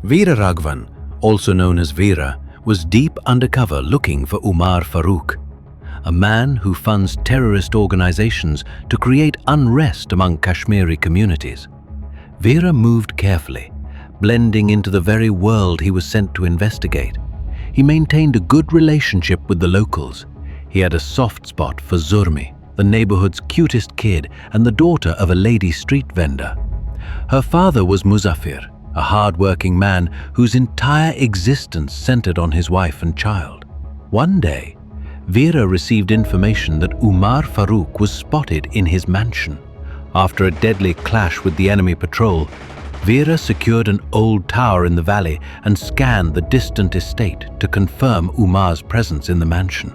Veera Raghavan, also known as Veera, was deep undercover looking for Umar Farooq, a man who funds terrorist organizations to create unrest among Kashmiri communities. Veera moved carefully, blending into the very world he was sent to investigate. He maintained a good relationship with the locals. He had a soft spot for Zurmi, the neighborhood's cutest kid and the daughter of a lady street vendor. Her father was Musafir, a hard-working man whose entire existence centered on his wife and child. One day, Veera received information that Umar Farooq was spotted in his mansion. After a deadly clash with the enemy patrol, Veera secured an old tower in the valley and scanned the distant estate to confirm Umar's presence in the mansion.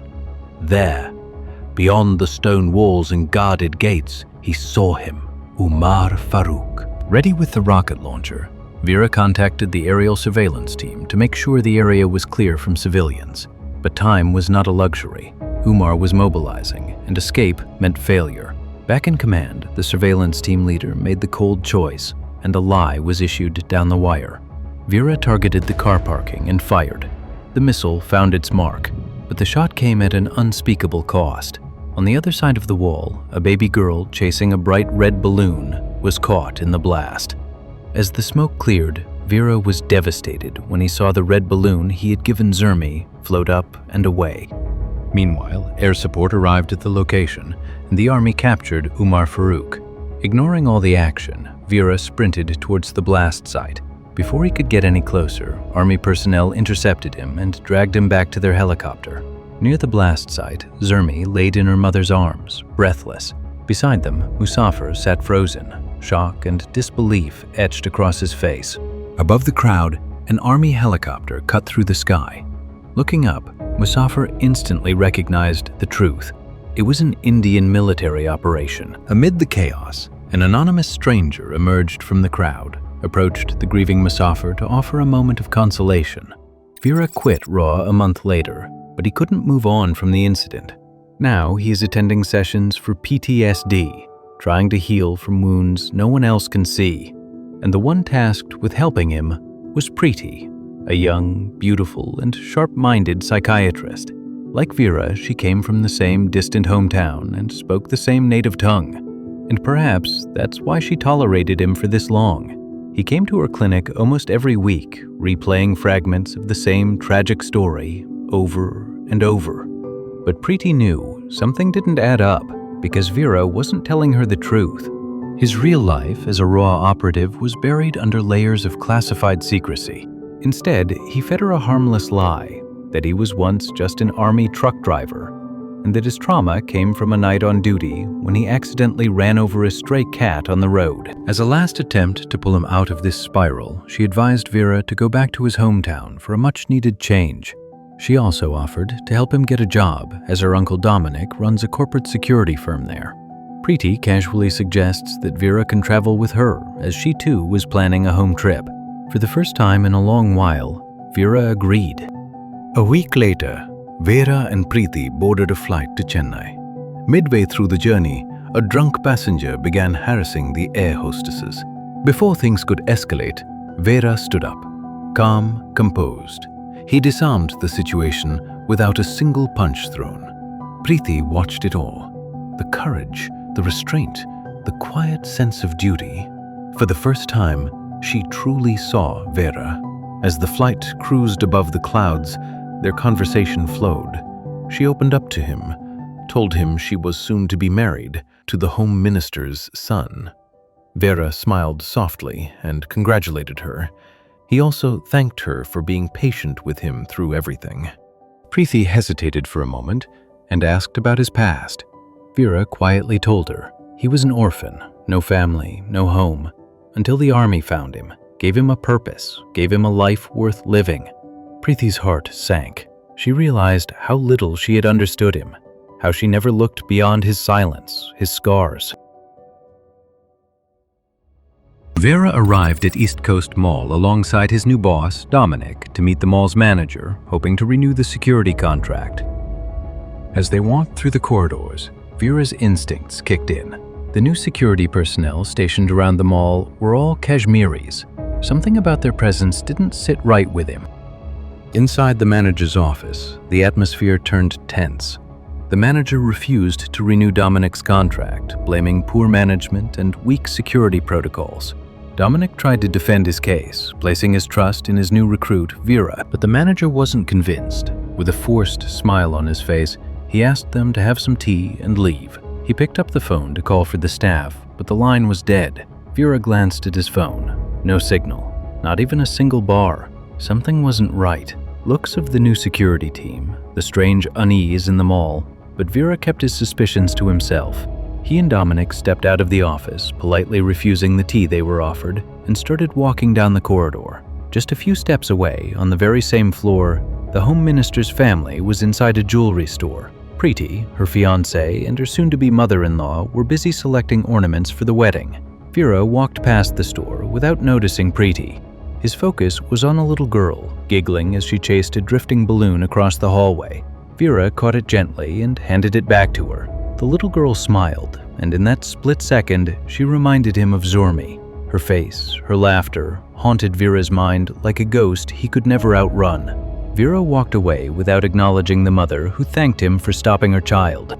There, beyond the stone walls and guarded gates, he saw him, Umar Farooq. Ready with the rocket launcher, Veera contacted the aerial surveillance team to make sure the area was clear from civilians. But time was not a luxury. Umar was mobilizing, and escape meant failure. Back in command, the surveillance team leader made the cold choice, and a lie was issued down the wire. Veera targeted the car parking and fired. The missile found its mark, but the shot came at an unspeakable cost. On the other side of the wall, a baby girl chasing a bright red balloon was caught in the blast. As the smoke cleared, Veera was devastated when he saw the red balloon he had given Zurmi float up and away. Meanwhile, air support arrived at the location, and the army captured Umar Farooq. Ignoring all the action, Veera sprinted towards the blast site. Before he could get any closer, army personnel intercepted him and dragged him back to their helicopter. Near the blast site, Zurmi laid in her mother's arms, breathless. Beside them, Musafir sat frozen, shock and disbelief etched across his face. Above the crowd, an army helicopter cut through the sky. Looking up, Musafir instantly recognized the truth. It was an Indian military operation. Amid the chaos, an anonymous stranger emerged from the crowd, approached the grieving Musafir to offer a moment of consolation. Veera quit RAW a month later, but he couldn't move on from the incident. Now he is attending sessions for PTSD, trying to heal from wounds no one else can see. And the one tasked with helping him was Preeti, a young, beautiful, and sharp-minded psychiatrist. Like Veera, she came from the same distant hometown and spoke the same native tongue. And perhaps that's why she tolerated him for this long. He came to her clinic almost every week, replaying fragments of the same tragic story over and over. But Preeti knew something didn't add up because Veera wasn't telling her the truth. His real life as a RAW operative was buried under layers of classified secrecy. Instead, he fed her a harmless lie that he was once just an army truck driver, and that his trauma came from a night on duty when he accidentally ran over a stray cat on the road. As a last attempt to pull him out of this spiral, she advised Veera to go back to his hometown for a much-needed change. She also offered to help him get a job, as her uncle Dominic runs a corporate security firm there. Preeti casually suggests that Veera can travel with her, as she too was planning a home trip. For the first time in a long while, Veera agreed. A week later, Veera and Preeti boarded a flight to Chennai. Midway through the journey, a drunk passenger began harassing the air hostesses. Before things could escalate, Veera stood up, calm, composed. He disarmed the situation without a single punch thrown. Preeti watched it all. The courage, the restraint, the quiet sense of duty. For the first time, she truly saw Veera. As the flight cruised above the clouds, their conversation flowed. She opened up to him, told him she was soon to be married to the Home Minister's son. Veera smiled softly and congratulated her. He also thanked her for being patient with him through everything. Preeti hesitated for a moment and asked about his past. Veera quietly told her he was an orphan, no family, no home, until the army found him, gave him a purpose, gave him a life worth living. Preeti's heart sank. She realized how little she had understood him, how she never looked beyond his silence, his scars. Veera arrived at East Coast Mall alongside his new boss, Dominic, to meet the mall's manager, hoping to renew the security contract. As they walked through the corridors, Veera's instincts kicked in. The new security personnel stationed around the mall were all Kashmiris, Something about their presence didn't sit right with him. Inside the manager's office, the atmosphere turned tense. The manager refused to renew Dominic's contract, blaming poor management and weak security protocols. Dominic tried to defend his case, placing his trust in his new recruit, Vera, but the manager wasn't convinced. With a forced smile on his face, he asked them to have some tea and leave. He picked up the phone to call for the staff, but the line was dead. Vera glanced at his phone. No signal, not even a single bar. Something wasn't right. Looks of the new security team, the strange unease in the mall, but Vera kept his suspicions to himself. He and Dominic stepped out of the office, politely refusing the tea they were offered, and started walking down the corridor. Just a few steps away, on the very same floor, the Home Minister's family was inside a jewelry store. Preeti, her fiance, and her soon-to-be mother-in-law were busy selecting ornaments for the wedding. Vera walked past the store without noticing Preeti. His focus was on a little girl, giggling as she chased a drifting balloon across the hallway. Vera caught it gently and handed it back to her. The little girl smiled, and in that split second, she reminded him of Zormi. Her face, her laughter, haunted Vera's mind like a ghost he could never outrun. Vera walked away without acknowledging the mother, who thanked him for stopping her child.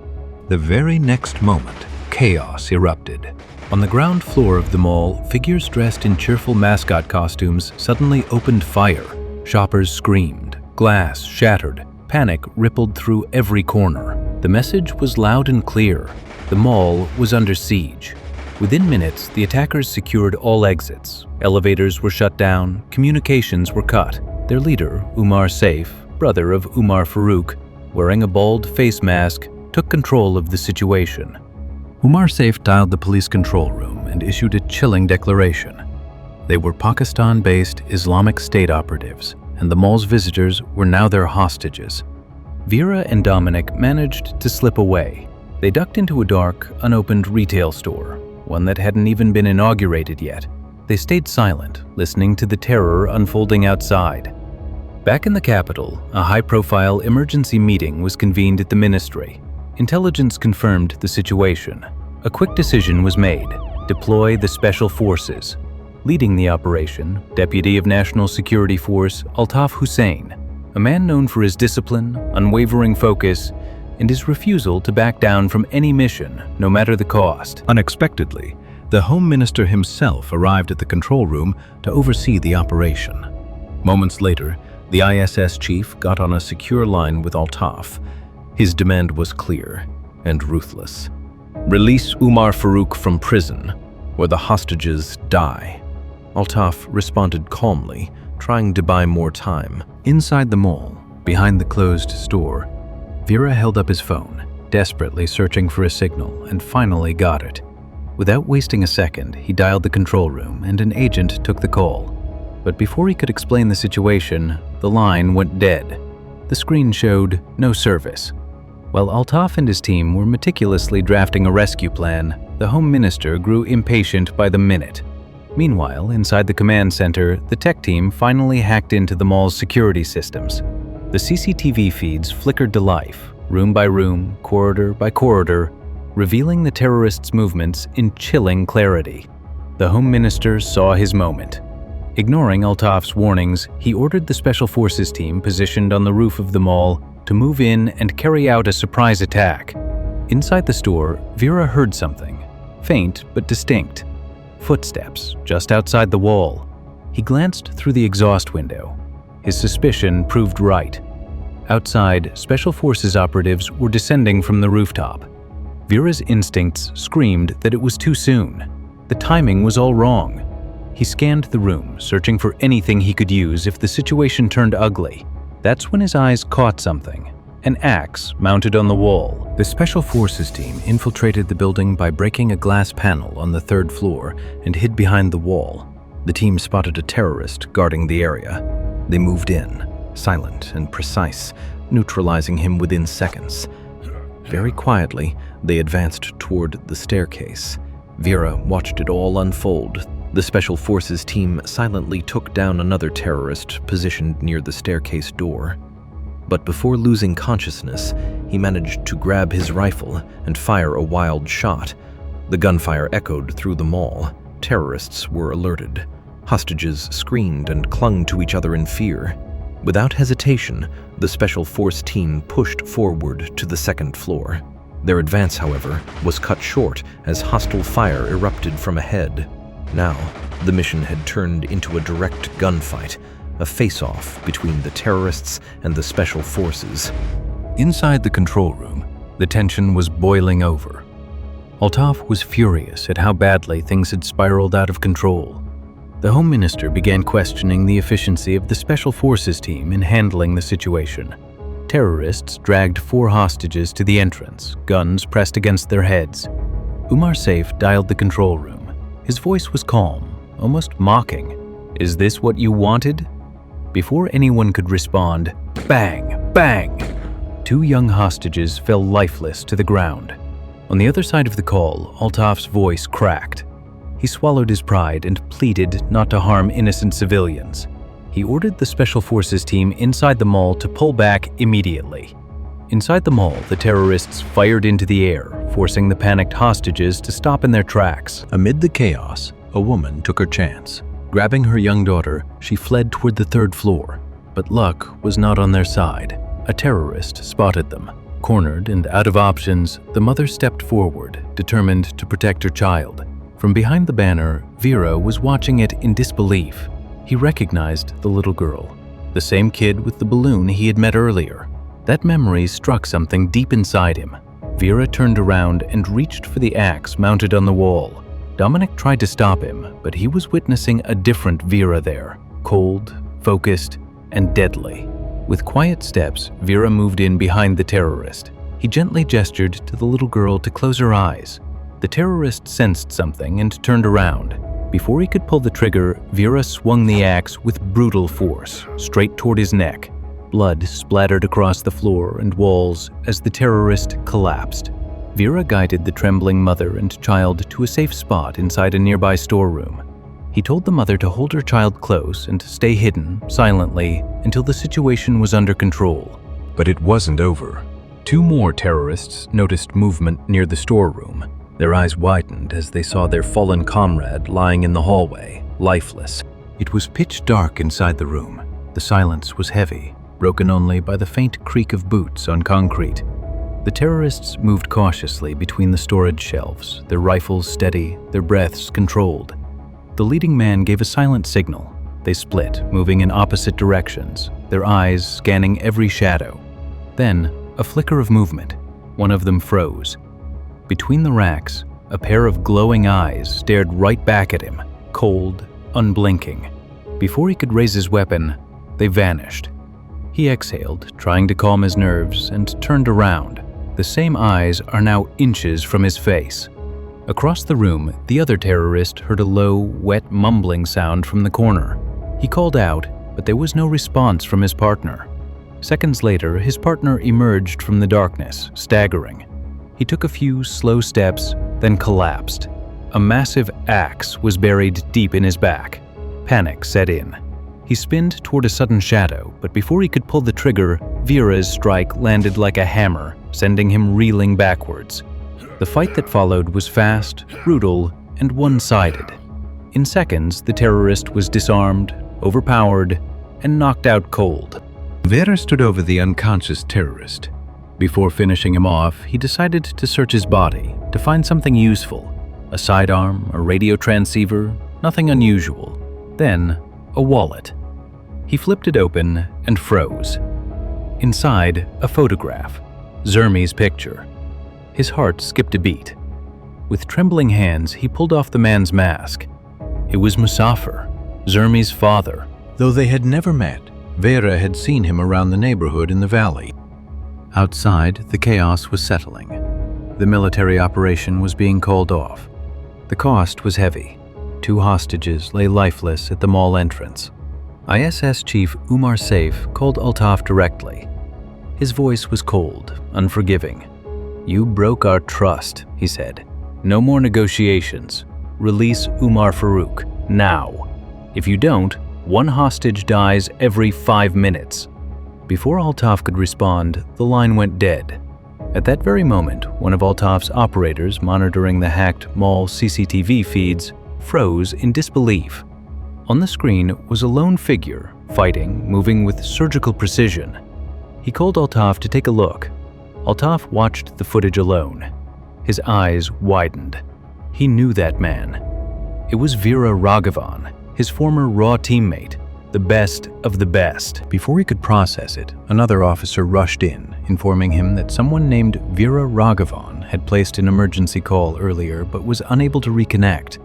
The very next moment, chaos erupted. On the ground floor of the mall, figures dressed in cheerful mascot costumes suddenly opened fire. Shoppers screamed, glass shattered, panic rippled through every corner. The message was loud and clear. The mall was under siege. Within minutes, the attackers secured all exits. Elevators were shut down, communications were cut. Their leader, Umar Saif, brother of Umar Farouk, wearing a bald face mask, took control of the situation. Umar Saif dialed the police control room and issued a chilling declaration. They were Pakistan-based Islamic State operatives, and the mall's visitors were now their hostages. Vera and Dominic managed to slip away. They ducked into a dark, unopened retail store, one that hadn't even been inaugurated yet. They stayed silent, listening to the terror unfolding outside. Back in the capital, a high-profile emergency meeting was convened at the ministry. Intelligence confirmed the situation. A quick decision was made: deploy the Special Forces. Leading the operation, Deputy of National Security Force Altaf Hussain, a man known for his discipline, unwavering focus, and his refusal to back down from any mission, no matter the cost. Unexpectedly, the Home Minister himself arrived at the control room to oversee the operation. Moments later, the ISS chief got on a secure line with Altaf. His demand was clear and ruthless. Release Umar Farouk from prison, or the hostages die. Altaf responded calmly, trying to buy more time. Inside the mall, behind the closed store, Vera held up his phone, desperately searching for a signal, and finally got it. Without wasting a second, he dialed the control room, and an agent took the call. But before he could explain the situation, the line went dead. The screen showed no service. While Altaf and his team were meticulously drafting a rescue plan, the Home Minister grew impatient by the minute. Meanwhile, inside the command center, the tech team finally hacked into the mall's security systems. The CCTV feeds flickered to life, room by room, corridor by corridor, revealing the terrorists' movements in chilling clarity. The Home Minister saw his moment. Ignoring Altaf's warnings, he ordered the Special Forces team positioned on the roof of the mall to move in and carry out a surprise attack. Inside the store, Vera heard something, faint but distinct. Footsteps just outside the wall. He glanced through the exhaust window. His suspicion proved right. Outside, Special Forces operatives were descending from the rooftop. Vera's instincts screamed that it was too soon. The timing was all wrong. He scanned the room, searching for anything he could use if the situation turned ugly. That's when his eyes caught something: an axe mounted on the wall. The Special Forces team infiltrated the building by breaking a glass panel on the third floor and hid behind the wall. The team spotted a terrorist guarding the area. They moved in, silent and precise, neutralizing him within seconds. Very quietly, they advanced toward the staircase. Vera watched it all unfold. The Special Forces team silently took down another terrorist positioned near the staircase door. But before losing consciousness, he managed to grab his rifle and fire a wild shot. The gunfire echoed through the mall. Terrorists were alerted. Hostages screamed and clung to each other in fear. Without hesitation, the Special Force team pushed forward to the second floor. Their advance, however, was cut short as hostile fire erupted from ahead. Now, the mission had turned into a direct gunfight, a face-off between the terrorists and the Special Forces. Inside the control room, the tension was boiling over. Altaf was furious at how badly things had spiraled out of control. The Home Minister began questioning the efficiency of the Special Forces team in handling the situation. Terrorists dragged 4 hostages to the entrance, guns pressed against their heads. Umar Saif dialed the control room. His voice was calm, almost mocking. "Is this what you wanted?" Before anyone could respond, bang, bang! 2 young hostages fell lifeless to the ground. On the other side of the call, Altaf's voice cracked. He swallowed his pride and pleaded not to harm innocent civilians. He ordered the Special Forces team inside the mall to pull back immediately. Inside the mall, the terrorists fired into the air, forcing the panicked hostages to stop in their tracks. Amid the chaos, a woman took her chance. Grabbing her young daughter, she fled toward the 3rd floor. But luck was not on their side. A terrorist spotted them. Cornered and out of options, the mother stepped forward, determined to protect her child. From behind the banner, Vera was watching it in disbelief. He recognized the little girl, the same kid with the balloon he had met earlier. That memory struck something deep inside him. Vera turned around and reached for the axe mounted on the wall. Dominic tried to stop him, but he was witnessing a different Vera there, cold, focused, and deadly. With quiet steps, Vera moved in behind the terrorist. He gently gestured to the little girl to close her eyes. The terrorist sensed something and turned around. Before he could pull the trigger, Vera swung the axe with brutal force, straight toward his neck. Blood splattered across the floor and walls as the terrorist collapsed. Vera guided the trembling mother and child to a safe spot inside a nearby storeroom. He told the mother to hold her child close and stay hidden, silently, until the situation was under control. But it wasn't over. 2 more terrorists noticed movement near the storeroom. Their eyes widened as they saw their fallen comrade lying in the hallway, lifeless. It was pitch dark inside the room. The silence was heavy, broken only by the faint creak of boots on concrete. The terrorists moved cautiously between the storage shelves, their rifles steady, their breaths controlled. The leading man gave a silent signal. They split, moving in opposite directions, their eyes scanning every shadow. Then, a flicker of movement. One of them froze. Between the racks, a pair of glowing eyes stared right back at him, cold, unblinking. Before he could raise his weapon, they vanished. He exhaled, trying to calm his nerves, and turned around. The same eyes are now inches from his face. Across the room, the other terrorist heard a low, wet mumbling sound from the corner. He called out, but there was no response from his partner. Seconds later, his partner emerged from the darkness, staggering. He took a few slow steps, then collapsed. A massive axe was buried deep in his back. Panic set in. He spinned toward a sudden shadow, but before he could pull the trigger, Vera's strike landed like a hammer, sending him reeling backwards. The fight that followed was fast, brutal, and one-sided. In seconds, the terrorist was disarmed, overpowered, and knocked out cold. Vera stood over the unconscious terrorist. Before finishing him off, he decided to search his body to find something useful. A sidearm, a radio transceiver, nothing unusual. Then, a wallet. He flipped it open and froze. Inside, a photograph. Zermi's picture. His heart skipped a beat. With trembling hands, he pulled off the man's mask. It was Musafir, Zermi's father. Though they had never met, Vera had seen him around the neighborhood in the valley. Outside, the chaos was settling. The military operation was being called off. The cost was heavy. 2 hostages lay lifeless at the mall entrance. ISS Chief Umar Saif called Altaf directly. His voice was cold, unforgiving. "You broke our trust," he said. "No more negotiations. Release Umar Farouk, now. If you don't, 1 hostage dies every 5 minutes." Before Altaf could respond, the line went dead. At that very moment, one of Altaf's operators monitoring the hacked mall CCTV feeds froze in disbelief. On the screen was a lone figure, fighting, moving with surgical precision. He called Altaf to take a look. Altaf watched the footage alone. His eyes widened. He knew that man. It was Veera Raghavan, his former Raw teammate, the best of the best. Before he could process it, another officer rushed in, informing him that someone named Veera Raghavan had placed an emergency call earlier but was unable to reconnect.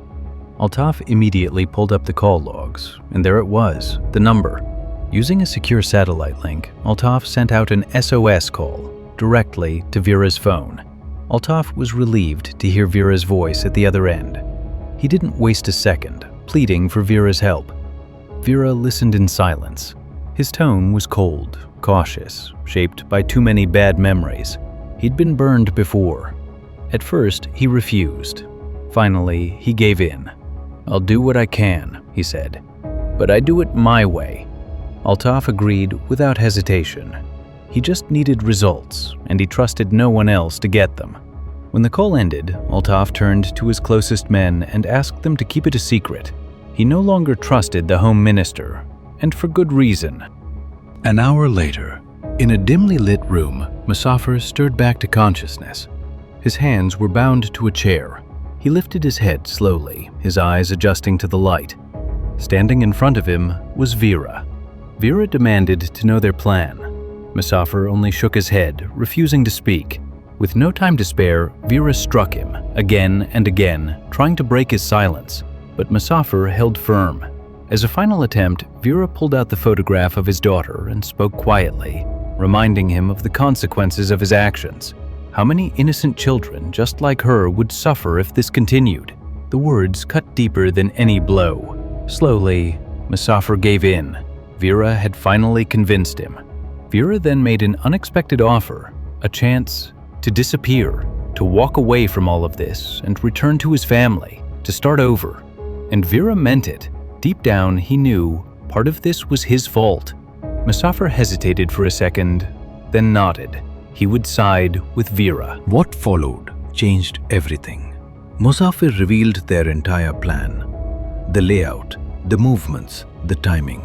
Altaf immediately pulled up the call logs, and there it was, the number. Using a secure satellite link, Altaf sent out an SOS call directly to Veera's phone. Altaf was relieved to hear Veera's voice at the other end. He didn't waste a second, pleading for Veera's help. Veera listened in silence. His tone was cold, cautious, shaped by too many bad memories. He'd been burned before. At first, he refused. Finally, he gave in. "I'll do what I can," he said, "but I do it my way." Altaf agreed without hesitation. He just needed results, and he trusted no one else to get them. When the call ended, Altaf turned to his closest men and asked them to keep it a secret. He no longer trusted the Home Minister, and for good reason. An hour later, in a dimly lit room, Musafir stirred back to consciousness. His hands were bound to a chair. He lifted his head slowly, his eyes adjusting to the light. Standing in front of him was Veera. Veera demanded to know their plan. Musafir only shook his head, refusing to speak. With no time to spare, Veera struck him, again and again, trying to break his silence. But Musafir held firm. As a final attempt, Veera pulled out the photograph of his daughter and spoke quietly, reminding him of the consequences of his actions. How many innocent children just like her would suffer if this continued? The words cut deeper than any blow. Slowly, Musafir gave in. Veera had finally convinced him. Veera then made an unexpected offer, a chance to disappear, to walk away from all of this and return to his family, to start over. And Veera meant it. Deep down, he knew part of this was his fault. Musafir hesitated for a second, then nodded. He would side with Veera. What followed changed everything. Musafir revealed their entire plan. The layout, the movements, the timing.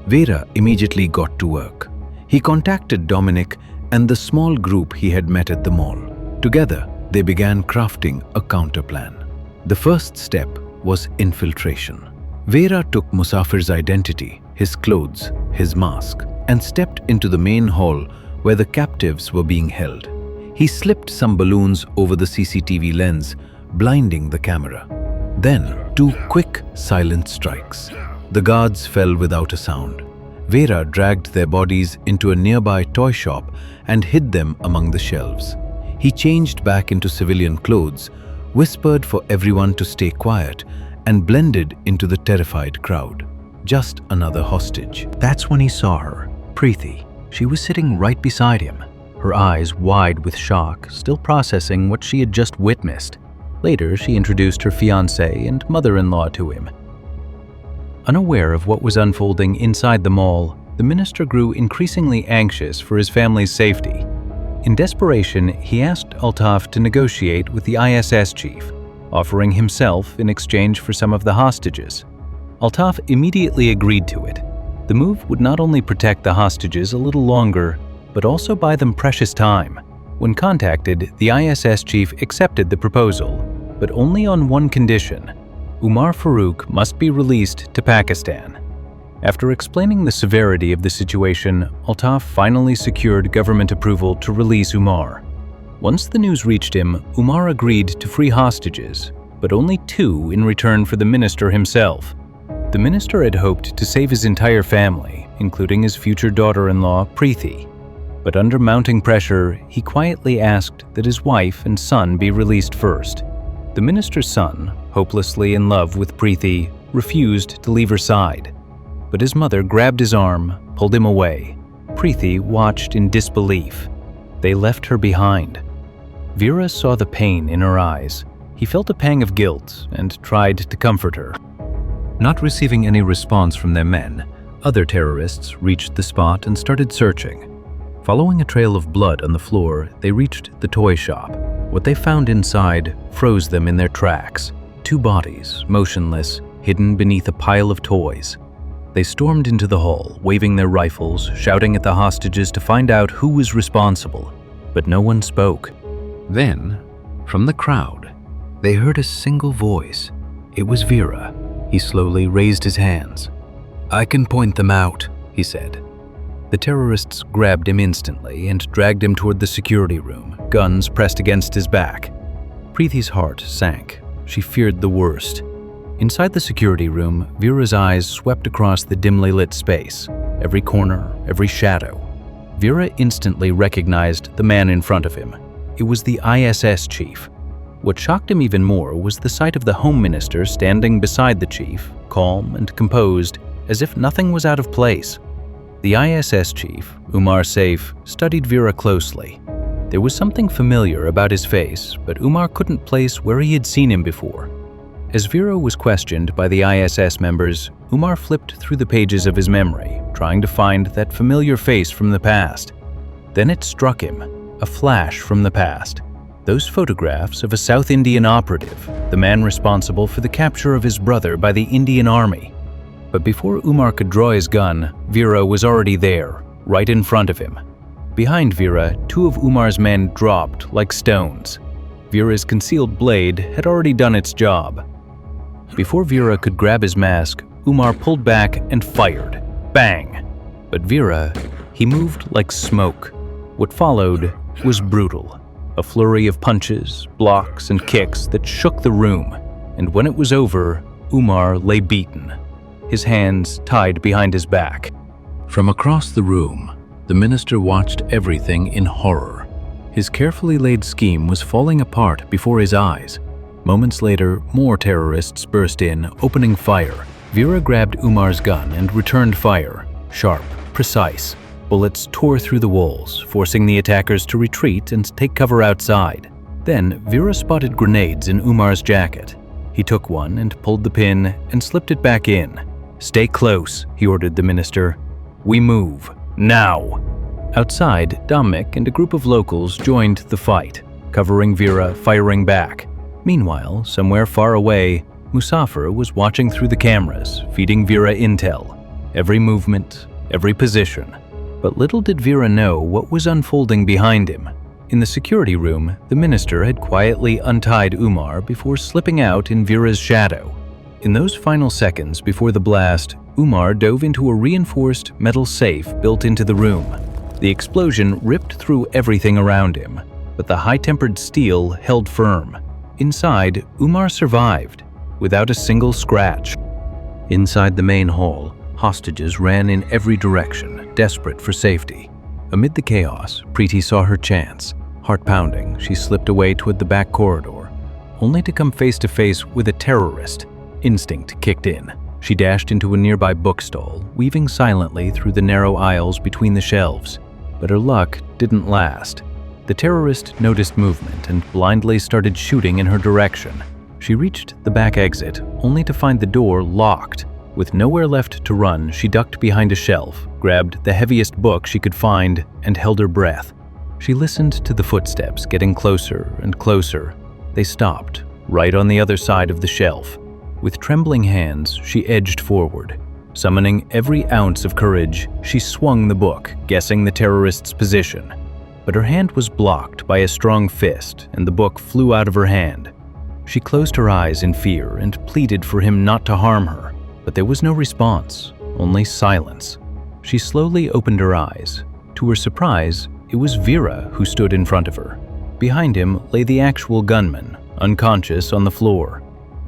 Veera immediately got to work. He contacted Dominic and the small group he had met at the mall. Together, they began crafting a counterplan. The first step was infiltration. Veera took Musafir's identity, his clothes, his mask, and stepped into the main hall where the captives were being held. He slipped some balloons over the CCTV lens, blinding the camera. Then, 2 quick, silent strikes. The guards fell without a sound. Veera dragged their bodies into a nearby toy shop and hid them among the shelves. He changed back into civilian clothes, whispered for everyone to stay quiet, and blended into the terrified crowd. Just another hostage. That's when he saw her, Preeti. She was sitting right beside him, her eyes wide with shock, still processing what she had just witnessed. Later, she introduced her fiancé and mother-in-law to him. Unaware of what was unfolding inside the mall, the minister grew increasingly anxious for his family's safety. In desperation, he asked Altaf to negotiate with the ISS chief, offering himself in exchange for some of the hostages. Altaf immediately agreed to it. The move would not only protect the hostages a little longer, but also buy them precious time. When contacted, the ISS chief accepted the proposal, but only on one condition: Umar Farooq must be released to Pakistan. After explaining the severity of the situation, Altaf finally secured government approval to release Umar. Once the news reached him, Umar agreed to free hostages, but only 2 in return for the minister himself. The minister had hoped to save his entire family, including his future daughter-in-law, Preeti. But under mounting pressure, he quietly asked that his wife and son be released first. The minister's son, hopelessly in love with Preeti, refused to leave her side. But his mother grabbed his arm, pulled him away. Preeti watched in disbelief. They left her behind. Veera saw the pain in her eyes. He felt a pang of guilt and tried to comfort her. Not receiving any response from their men, other terrorists reached the spot and started searching. Following a trail of blood on the floor, they reached the toy shop. What they found inside froze them in their tracks. 2 bodies, motionless, hidden beneath a pile of toys. They stormed into the hall, waving their rifles, shouting at the hostages to find out who was responsible, but no one spoke. Then, from the crowd, they heard a single voice. It was Vera. He slowly raised his hands. "I can point them out," he said. The terrorists grabbed him instantly and dragged him toward the security room, guns pressed against his back. Preeti's heart sank. She feared the worst. Inside the security room, Vera's eyes swept across the dimly lit space, every corner, every shadow. Vera instantly recognized the man in front of him. It was the ISS chief. What shocked him even more was the sight of the Home Minister standing beside the chief, calm and composed, as if nothing was out of place. The ISS chief, Umar Saif, studied Vera closely. There was something familiar about his face, but Umar couldn't place where he had seen him before. As Vera was questioned by the ISS members, Umar flipped through the pages of his memory, trying to find that familiar face from the past. Then it struck him, a flash from the past. Those photographs of a South Indian operative, the man responsible for the capture of his brother by the Indian Army. But before Umar could draw his gun, Vera was already there, right in front of him. Behind Vera, two of Umar's men dropped like stones. Vera's concealed blade had already done its job. Before Vera could grab his mask, Umar pulled back and fired. Bang! But Vera, he moved like smoke. What followed was brutal. A flurry of punches, blocks, and kicks that shook the room. And when it was over, Umar lay beaten, his hands tied behind his back. From across the room, the minister watched everything in horror. His carefully laid scheme was falling apart before his eyes. Moments later, more terrorists burst in, opening fire. Vera grabbed Umar's gun and returned fire. Sharp, precise. Bullets tore through the walls, forcing the attackers to retreat and take cover outside. Then, Vera spotted grenades in Umar's jacket. He took one and pulled the pin and slipped it back in. "Stay close," he ordered the minister. "We move. Now!" Outside, Dominic and a group of locals joined the fight, covering Vera, firing back. Meanwhile, somewhere far away, Musafir was watching through the cameras, feeding Vera intel. Every movement, every position. But little did Vera know what was unfolding behind him. In the security room, the minister had quietly untied Umar before slipping out in Vera's shadow. In those final seconds before the blast, Umar dove into a reinforced metal safe built into the room. The explosion ripped through everything around him, but the high-tempered steel held firm. Inside, Umar survived, without a single scratch. Inside the main hall, hostages ran in every direction, desperate for safety. Amid the chaos, Preeti saw her chance. Heart pounding, she slipped away toward the back corridor, only to come face to face with a terrorist. Instinct kicked in. She dashed into a nearby bookstall, weaving silently through the narrow aisles between the shelves. But her luck didn't last. The terrorist noticed movement and blindly started shooting in her direction. She reached the back exit, only to find the door locked. With nowhere left to run, she ducked behind a shelf, grabbed the heaviest book she could find, and held her breath. She listened to the footsteps getting closer and closer. They stopped, right on the other side of the shelf. With trembling hands, she edged forward. Summoning every ounce of courage, she swung the book, guessing the terrorist's position. But her hand was blocked by a strong fist, and the book flew out of her hand. She closed her eyes in fear and pleaded for him not to harm her, but there was no response, only silence. She slowly opened her eyes. To her surprise, it was Vera who stood in front of her. Behind him lay the actual gunman, unconscious on the floor.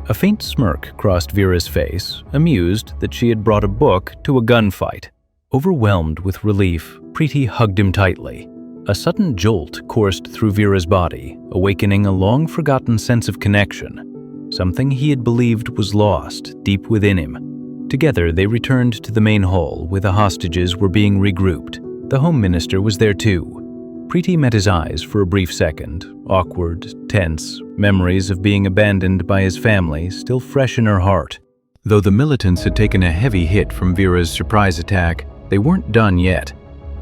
A faint smirk crossed Vera's face, amused that she had brought a book to a gunfight. Overwhelmed with relief, Preeti hugged him tightly. A sudden jolt coursed through Vera's body, awakening a long-forgotten sense of connection, something he had believed was lost deep within him. Together, they returned to the main hall where the hostages were being regrouped. The Home Minister was there too. Preeti met his eyes for a brief second, awkward, tense, memories of being abandoned by his family still fresh in her heart. Though the militants had taken a heavy hit from Vera's surprise attack, they weren't done yet.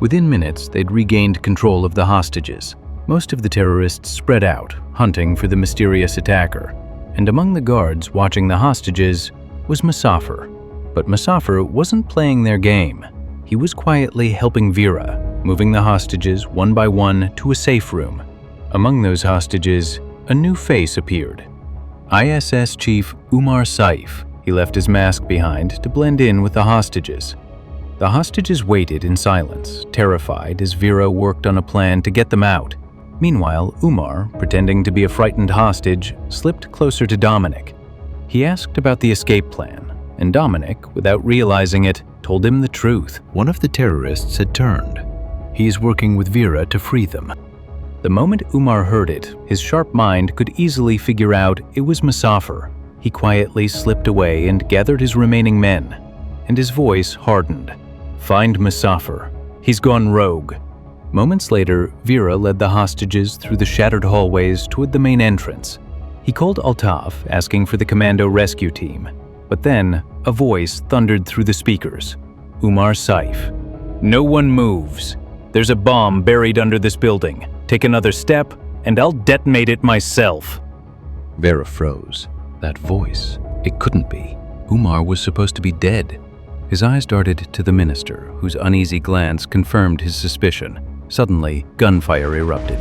Within minutes, they'd regained control of the hostages. Most of the terrorists spread out, hunting for the mysterious attacker. And among the guards watching the hostages, was Musafir. But Musafir wasn't playing their game. He was quietly helping Veera, moving the hostages one by one to a safe room. Among those hostages, a new face appeared. ISS Chief Umar Saif. He left his mask behind to blend in with the hostages. The hostages waited in silence, terrified as Veera worked on a plan to get them out. Meanwhile, Umar, pretending to be a frightened hostage, slipped closer to Dominic. He asked about the escape plan, and Dominic, without realizing it, told him the truth. One of the terrorists had turned. He is working with Veera to free them. The moment Umar heard it, his sharp mind could easily figure out it was Musafir. He quietly slipped away and gathered his remaining men, and his voice hardened. "Find Musafir. He's gone rogue." Moments later, Veera led the hostages through the shattered hallways toward the main entrance. He called Altaf, asking for the commando rescue team. But then, a voice thundered through the speakers. Umar Saif. "No one moves. There's a bomb buried under this building. Take another step, and I'll detonate it myself." Veera froze. That voice. It couldn't be. Umar was supposed to be dead. His eyes darted to the minister, whose uneasy glance confirmed his suspicion. Suddenly, gunfire erupted.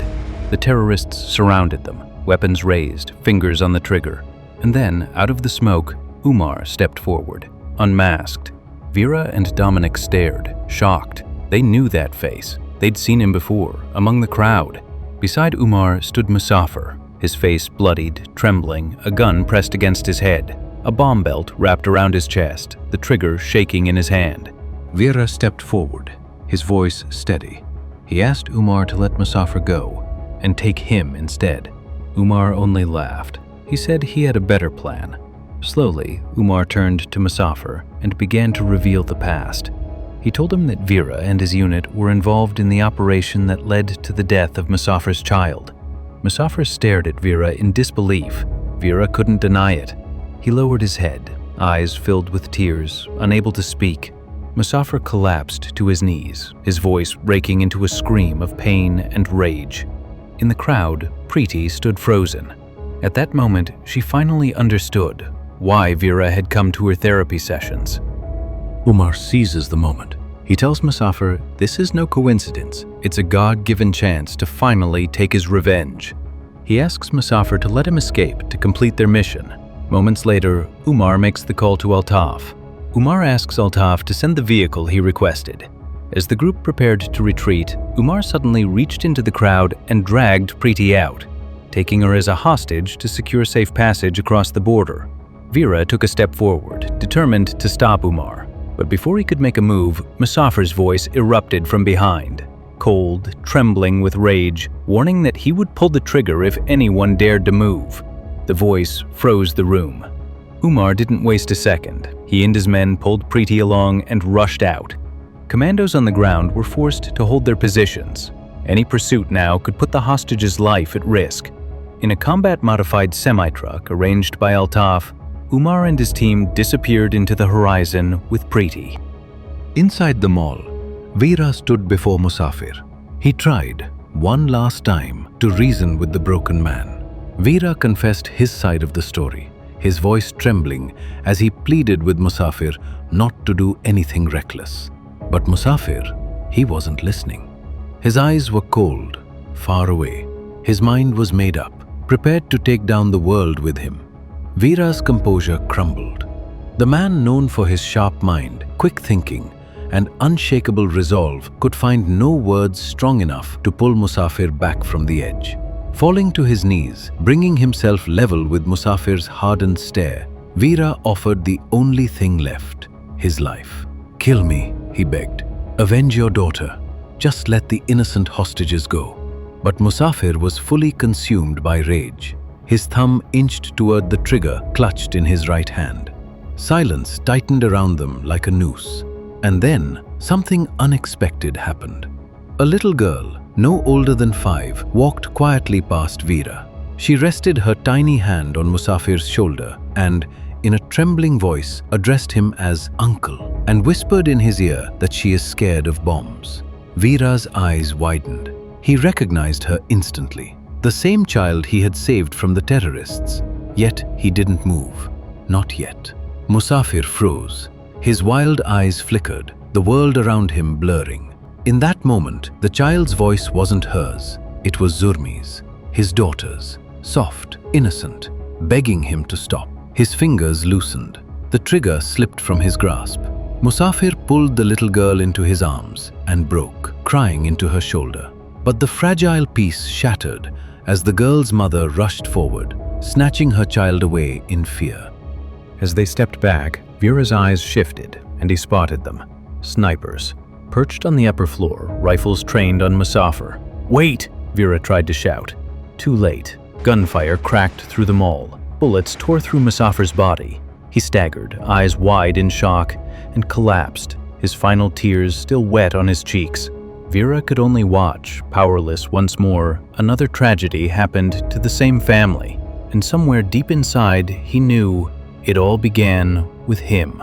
The terrorists surrounded them, weapons raised, fingers on the trigger. And then, out of the smoke, Umar stepped forward, unmasked. Veera and Dominic stared, shocked. They knew that face. They'd seen him before, among the crowd. Beside Umar stood Musafir, his face bloodied, trembling, a gun pressed against his head, a bomb belt wrapped around his chest, the trigger shaking in his hand. Veera stepped forward, his voice steady. He asked Umar to let Musafir go and take him instead. Umar only laughed. He said he had a better plan. Slowly, Umar turned to Musafir and began to reveal the past. He told him that Veera and his unit were involved in the operation that led to the death of Musafir's child. Musafir stared at Veera in disbelief. Veera couldn't deny it. He lowered his head, eyes filled with tears, unable to speak. Musafir collapsed to his knees, his voice breaking into a scream of pain and rage. In the crowd, Preeti stood frozen. At that moment, she finally understood why Veera had come to her therapy sessions. Umar seizes the moment. He tells Musafir this is no coincidence. It's a God-given chance to finally take his revenge. He asks Musafir to let him escape to complete their mission. Moments later, Umar makes the call to Altaf. Umar asks Altaf to send the vehicle he requested. As the group prepared to retreat, Umar suddenly reached into the crowd and dragged Preeti out, taking her as a hostage to secure safe passage across the border. Veera took a step forward, determined to stop Umar. But before he could make a move, Musafir's voice erupted from behind, cold, trembling with rage, warning that he would pull the trigger if anyone dared to move. The voice froze the room. Umar didn't waste a second. He and his men pulled Preeti along and rushed out. Commandos on the ground were forced to hold their positions. Any pursuit now could put the hostage's life at risk. In a combat-modified semi-truck arranged by Altaf, Umar and his team disappeared into the horizon with Preeti. Inside the mall, Veera stood before Musafir. He tried, one last time, to reason with the broken man. Veera confessed his side of the story, his voice trembling as he pleaded with Musafir not to do anything reckless. But Musafir, he wasn't listening. His eyes were cold, far away. His mind was made up, prepared to take down the world with him. Veera's composure crumbled. The man known for his sharp mind, quick thinking, and unshakable resolve could find no words strong enough to pull Musafir back from the edge. Falling to his knees, bringing himself level with Musafir's hardened stare, Veera offered the only thing left, his life. "Kill me," he begged. "Avenge your daughter. Just let the innocent hostages go." But Musafir was fully consumed by rage. His thumb inched toward the trigger clutched in his right hand. Silence tightened around them like a noose. And then, something unexpected happened. A little girl, no older than 5, walked quietly past Veera. She rested her tiny hand on Musafir's shoulder and, in a trembling voice, addressed him as uncle and whispered in his ear that she is scared of bombs. Veera's eyes widened. He recognized her instantly. The same child he had saved from the terrorists. Yet he didn't move. Not yet. Musafir froze. His wild eyes flickered, the world around him blurring. In that moment, the child's voice wasn't hers. It was Zurmi's, his daughter's, soft, innocent, begging him to stop. His fingers loosened. The trigger slipped from his grasp. Musafir pulled the little girl into his arms and broke, crying into her shoulder. But the fragile piece shattered as the girl's mother rushed forward, snatching her child away in fear. As they stepped back, Vera's eyes shifted and he spotted them. Snipers. Perched on the upper floor, rifles trained on Musafir. "Wait!" Vera tried to shout. Too late. Gunfire cracked through the mall. Bullets tore through Musafir's body. He staggered, eyes wide in shock, and collapsed, his final tears still wet on his cheeks. Vera could only watch, powerless once more. Another tragedy happened to the same family, and somewhere deep inside, he knew it all began with him.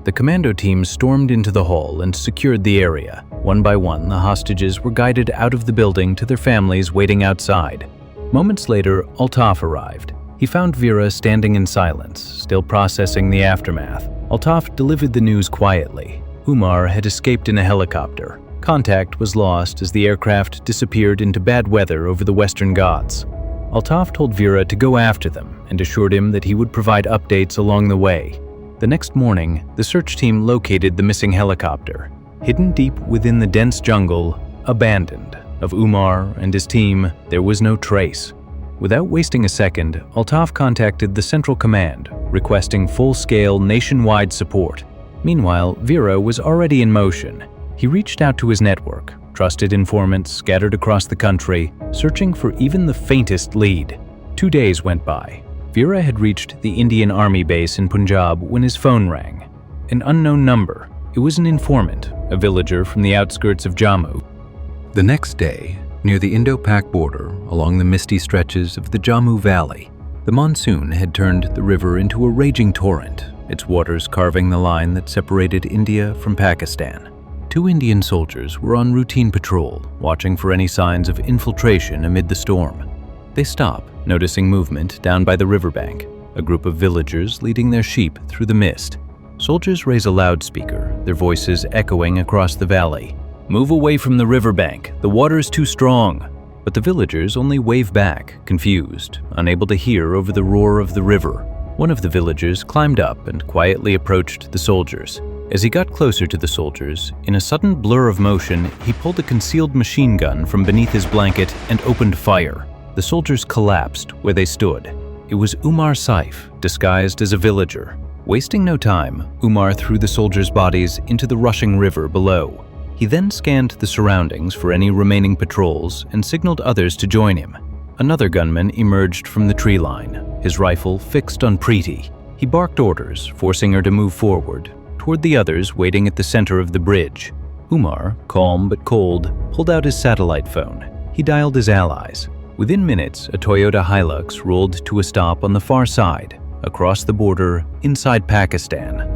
The commando team stormed into the hall and secured the area. One by one, the hostages were guided out of the building to their families waiting outside. Moments later, Altaf arrived. He found Vera standing in silence, still processing the aftermath. Altaf delivered the news quietly. Umar had escaped in a helicopter. Contact was lost as the aircraft disappeared into bad weather over the Western Ghats. Altaf told Vera to go after them and assured him that he would provide updates along the way. The next morning, the search team located the missing helicopter. Hidden deep within the dense jungle, abandoned, of Umar and his team, there was no trace. Without wasting a second, Altaf contacted the Central Command, requesting full-scale nationwide support. Meanwhile, Vera was already in motion. He reached out to his network, trusted informants scattered across the country, searching for even the faintest lead. 2 days went by. Vera had reached the Indian Army base in Punjab when his phone rang. An unknown number. It was an informant, a villager from the outskirts of Jammu. The next day, near the Indo-Pak border, along the misty stretches of the Jammu Valley, the monsoon had turned the river into a raging torrent, its waters carving the line that separated India from Pakistan. 2 Indian soldiers were on routine patrol, watching for any signs of infiltration amid the storm. They stop, noticing movement down by the riverbank, a group of villagers leading their sheep through the mist. Soldiers raise a loudspeaker, their voices echoing across the valley. "Move away from the riverbank, the water is too strong." But the villagers only wave back, confused, unable to hear over the roar of the river. One of the villagers climbed up and quietly approached the soldiers. As he got closer to the soldiers, in a sudden blur of motion, he pulled a concealed machine gun from beneath his blanket and opened fire. The soldiers collapsed where they stood. It was Umar Saif, disguised as a villager. Wasting no time, Umar threw the soldiers' bodies into the rushing river below. He then scanned the surroundings for any remaining patrols and signaled others to join him. Another gunman emerged from the tree line, his rifle fixed on Preeti. He barked orders, forcing her to move forward, toward the others waiting at the center of the bridge. Umar, calm but cold, pulled out his satellite phone. He dialed his allies. Within minutes, a Toyota Hilux rolled to a stop on the far side, across the border, inside Pakistan.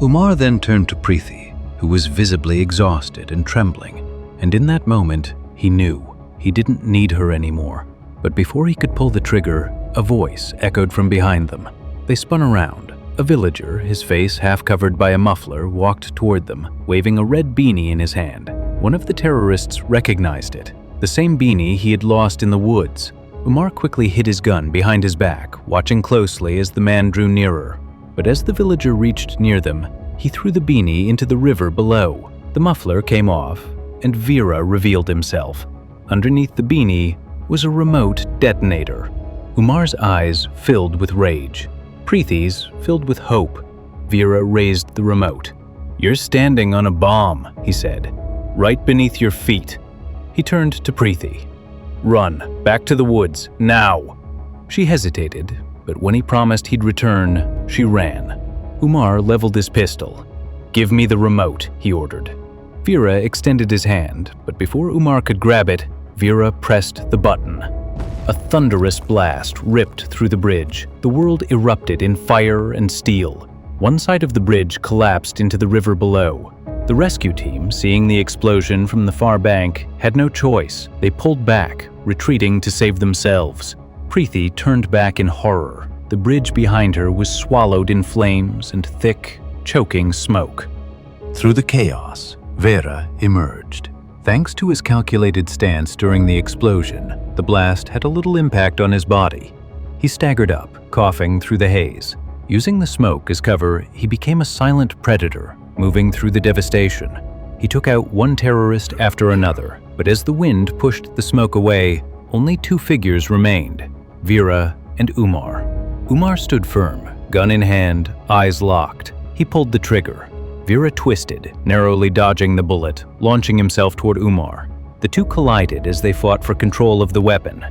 Umar then turned to Preeti, who was visibly exhausted and trembling, and in that moment, he knew he didn't need her anymore. But before he could pull the trigger, a voice echoed from behind them. They spun around. A villager, his face half covered by a muffler, walked toward them, waving a red beanie in his hand. One of the terrorists recognized it, the same beanie he had lost in the woods. Umar quickly hid his gun behind his back, watching closely as the man drew nearer. But as the villager reached near them, he threw the beanie into the river below. The muffler came off, and Vera revealed himself. Underneath the beanie was a remote detonator. Umar's eyes filled with rage. Preeti's filled with hope. Vera raised the remote. "You're standing on a bomb," he said, "right beneath your feet." He turned to Preeti. "Run, back to the woods, now." She hesitated, but when he promised he'd return, she ran. Umar leveled his pistol. "Give me the remote," he ordered. Vera extended his hand, but before Umar could grab it, Vera pressed the button. A thunderous blast ripped through the bridge. The world erupted in fire and steel. One side of the bridge collapsed into the river below. The rescue team, seeing the explosion from the far bank, had no choice. They pulled back, retreating to save themselves. Preeti turned back in horror. The bridge behind her was swallowed in flames and thick, choking smoke. Through the chaos, Vera emerged. Thanks to his calculated stance during the explosion, the blast had a little impact on his body. He staggered up, coughing through the haze. Using the smoke as cover, he became a silent predator, moving through the devastation. He took out one terrorist after another, but as the wind pushed the smoke away, only two figures remained, Vera and Umar. Umar stood firm, gun in hand, eyes locked. He pulled the trigger. Vera twisted, narrowly dodging the bullet, launching himself toward Umar. The two collided as they fought for control of the weapon.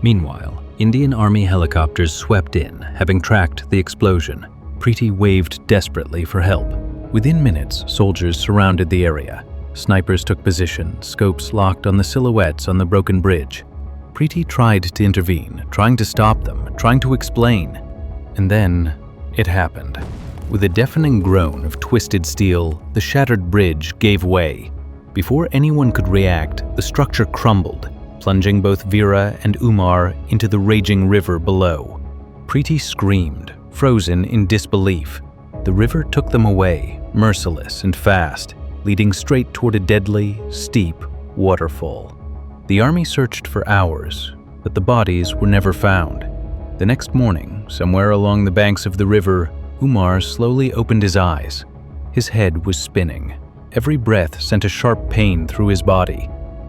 Meanwhile, Indian Army helicopters swept in, having tracked the explosion. Preeti waved desperately for help. Within minutes, soldiers surrounded the area. Snipers took position, scopes locked on the silhouettes on the broken bridge. Preeti tried to intervene, trying to stop them, trying to explain. And then, it happened. With a deafening groan of twisted steel, the shattered bridge gave way. Before anyone could react, the structure crumbled, plunging both Vera and Umar into the raging river below. Preeti screamed, frozen in disbelief. The river took them away, merciless and fast, leading straight toward a deadly, steep waterfall. The army searched for hours, but the bodies were never found. The next morning, somewhere along the banks of the river, Umar slowly opened his eyes. His head was spinning. Every breath sent a sharp pain through his body.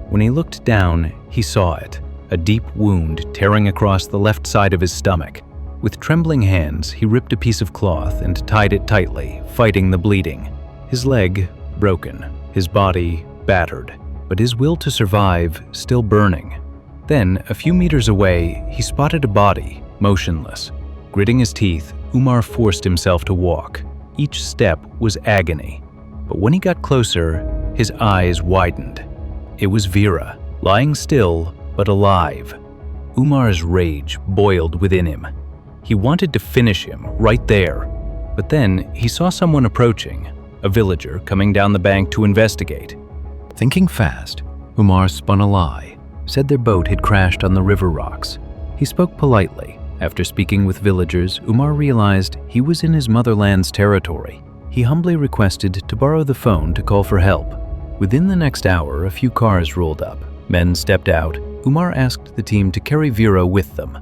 When he looked down, he saw it, a deep wound tearing across the left side of his stomach. With trembling hands, he ripped a piece of cloth and tied it tightly, fighting the bleeding. His leg broken, his body battered, but his will to survive still burning. Then, a few meters away, he spotted a body, motionless. Gritting his teeth, Umar forced himself to walk. Each step was agony. But when he got closer, his eyes widened. It was Vera, lying still but alive. Umar's rage boiled within him. He wanted to finish him right there. But then he saw someone approaching, a villager coming down the bank to investigate. Thinking fast, Umar spun a lie, said their boat had crashed on the river rocks. He spoke politely. After speaking with villagers, Umar realized he was in his motherland's territory. He humbly requested to borrow the phone to call for help. Within the next hour, a few cars rolled up. Men stepped out. Umar asked the team to carry Vera with them.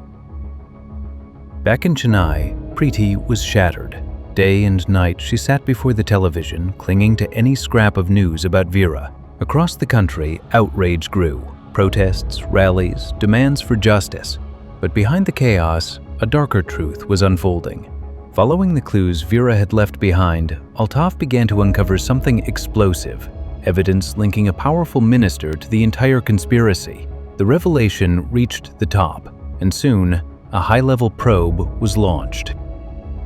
Back in Chennai, Preeti was shattered. Day and night, she sat before the television, clinging to any scrap of news about Vera. Across the country, outrage grew. Protests, rallies, demands for justice. But behind the chaos, a darker truth was unfolding. Following the clues Vera had left behind, Altaf began to uncover something explosive, evidence linking a powerful minister to the entire conspiracy. The revelation reached the top, and soon, a high-level probe was launched.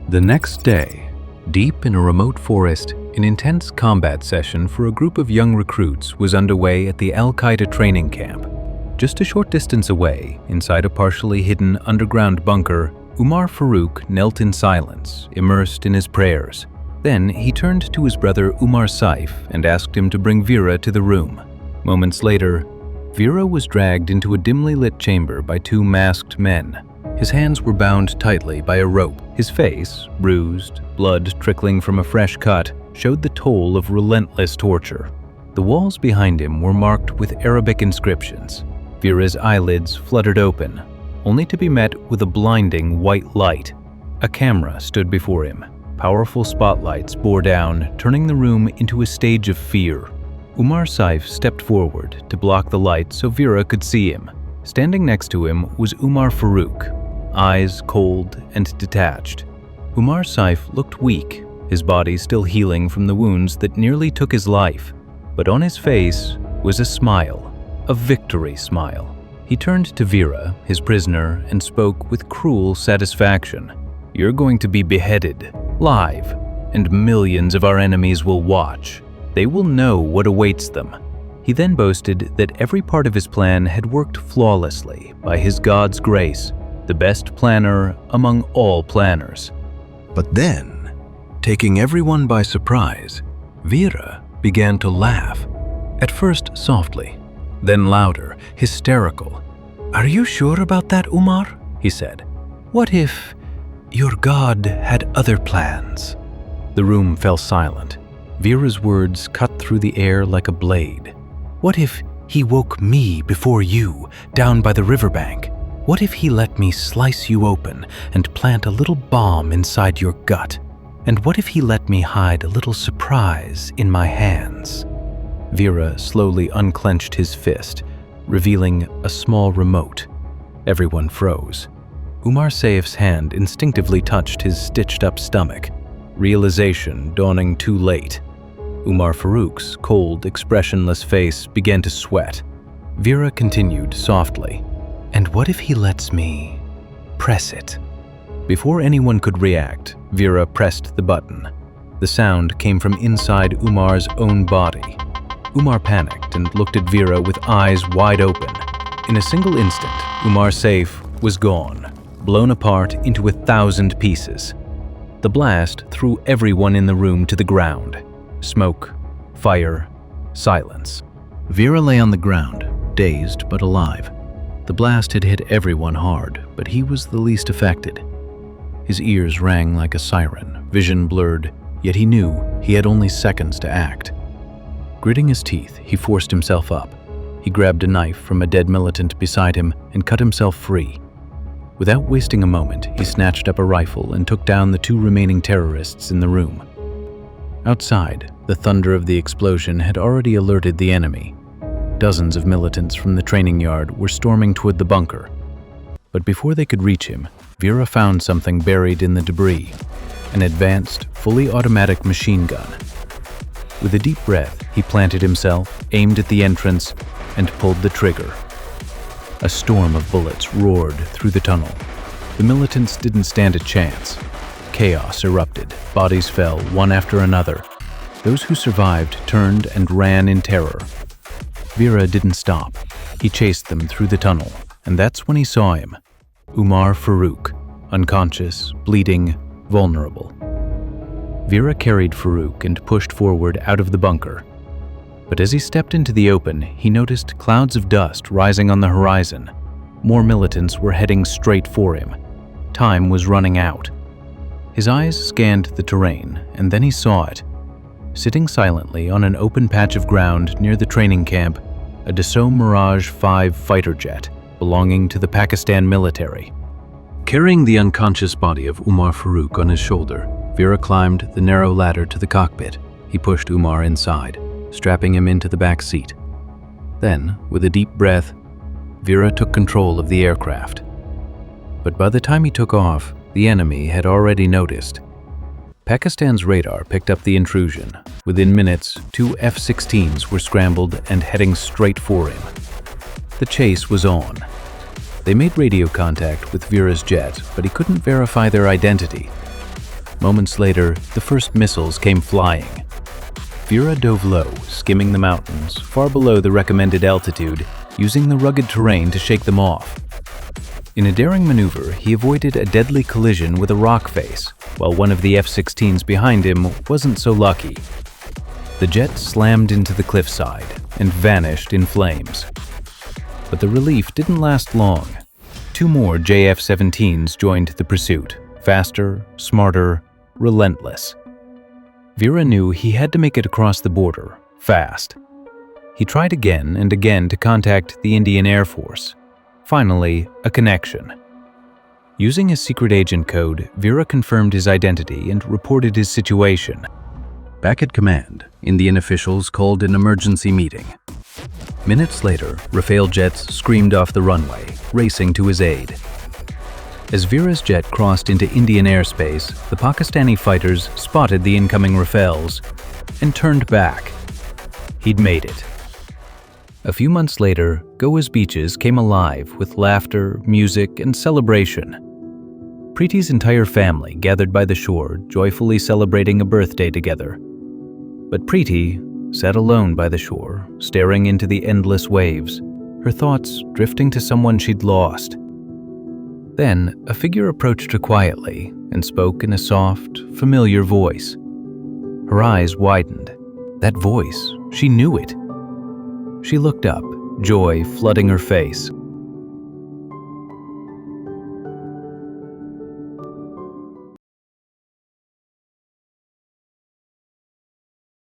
The next day, deep in a remote forest, an intense combat session for a group of young recruits was underway at the Al-Qaeda training camp. Just a short distance away, inside a partially hidden underground bunker, Umar Farooq knelt in silence, immersed in his prayers. Then he turned to his brother Umar Saif and asked him to bring Vera to the room. Moments later, Vera was dragged into a dimly lit chamber by two masked men. His hands were bound tightly by a rope. His face, bruised, blood trickling from a fresh cut, showed the toll of relentless torture. The walls behind him were marked with Arabic inscriptions. Vera's eyelids fluttered open, only to be met with a blinding white light. A camera stood before him. Powerful spotlights bore down, turning the room into a stage of fear. Umar Saif stepped forward to block the light so Vera could see him. Standing next to him was Umar Farooq, eyes cold and detached. Umar Saif looked weak, his body still healing from the wounds that nearly took his life. But on his face was a smile, a victory smile. He turned to Vera, his prisoner, and spoke with cruel satisfaction. "You're going to be beheaded, live, and millions of our enemies will watch. They will know what awaits them." He then boasted that every part of his plan had worked flawlessly by his God's grace, the best planner among all planners. But then, taking everyone by surprise, Vera began to laugh. At first softly, then louder, hysterical. "Are you sure about that, Umar?" he said. "What if your god had other plans. The room fell silent. Vera's words cut through the air like a blade. What if he woke me before you, down by the riverbank? What if he let me slice you open and plant a little bomb inside your gut? And what if he let me hide a little surprise in my hands? Vera slowly unclenched his fist, revealing a small remote. Everyone froze. Umar Saif's hand instinctively touched his stitched-up stomach, realization dawning too late. Umar Farouk's cold, expressionless face began to sweat. Vera continued softly. And what if he lets me press it? Before anyone could react, Vera pressed the button. The sound came from inside Umar's own body. Umar panicked and looked at Vera with eyes wide open. In a single instant, Umar Saif was gone, blown apart into 1,000 pieces. The blast threw everyone in the room to the ground. Smoke, fire, silence. Vera lay on the ground, dazed but alive. The blast had hit everyone hard, but he was the least affected. His ears rang like a siren, vision blurred, yet he knew he had only seconds to act. Gritting his teeth, he forced himself up. He grabbed a knife from a dead militant beside him and cut himself free. Without wasting a moment, he snatched up a rifle and took down the 2 remaining terrorists in the room. Outside, the thunder of the explosion had already alerted the enemy. Dozens of militants from the training yard were storming toward the bunker. But before they could reach him, Vera found something buried in the debris, an advanced, fully automatic machine gun. With a deep breath, he planted himself, aimed at the entrance, and pulled the trigger. A storm of bullets roared through the tunnel. The militants didn't stand a chance. Chaos erupted, bodies fell one after another. Those who survived turned and ran in terror. Vera didn't stop. He chased them through the tunnel, and that's when he saw him. Umar Farouk, unconscious, bleeding, vulnerable. Vera carried Farouk and pushed forward out of the bunker. But as he stepped into the open, he noticed clouds of dust rising on the horizon. More militants were heading straight for him. Time was running out. His eyes scanned the terrain, and then he saw it. Sitting silently on an open patch of ground near the training camp, a Dassault Mirage 5 fighter jet belonging to the Pakistan military. Carrying the unconscious body of Umar Farouk on his shoulder, Vera climbed the narrow ladder to the cockpit. He pushed Umar inside, strapping him into the back seat. Then, with a deep breath, Vera took control of the aircraft. But by the time he took off, the enemy had already noticed. Pakistan's radar picked up the intrusion. Within minutes, 2 F-16s were scrambled and heading straight for him. The chase was on. They made radio contact with Vera's jet, but he couldn't verify their identity. Moments later, the first missiles came flying. Vera dove low, skimming the mountains, far below the recommended altitude, using the rugged terrain to shake them off. In a daring maneuver, he avoided a deadly collision with a rock face, while one of the F-16s behind him wasn't so lucky. The jet slammed into the cliffside and vanished in flames. But the relief didn't last long. 2 more JF-17s joined the pursuit, faster, smarter, relentless. Vera knew he had to make it across the border, fast. He tried again and again to contact the Indian Air Force. Finally, a connection. Using his secret agent code, Vera confirmed his identity and reported his situation. Back at command, Indian officials called an emergency meeting. Minutes later, Rafale jets screamed off the runway, racing to his aid. As Vera's jet crossed into Indian airspace, the Pakistani fighters spotted the incoming Rafales and turned back. He'd made it. A few months later, Goa's beaches came alive with laughter, music, and celebration. Preeti's entire family gathered by the shore, joyfully celebrating a birthday together. But Preeti sat alone by the shore, staring into the endless waves, her thoughts drifting to someone she'd lost. Then, a figure approached her quietly and spoke in a soft, familiar voice. Her eyes widened. That voice, she knew it. She looked up, joy flooding her face.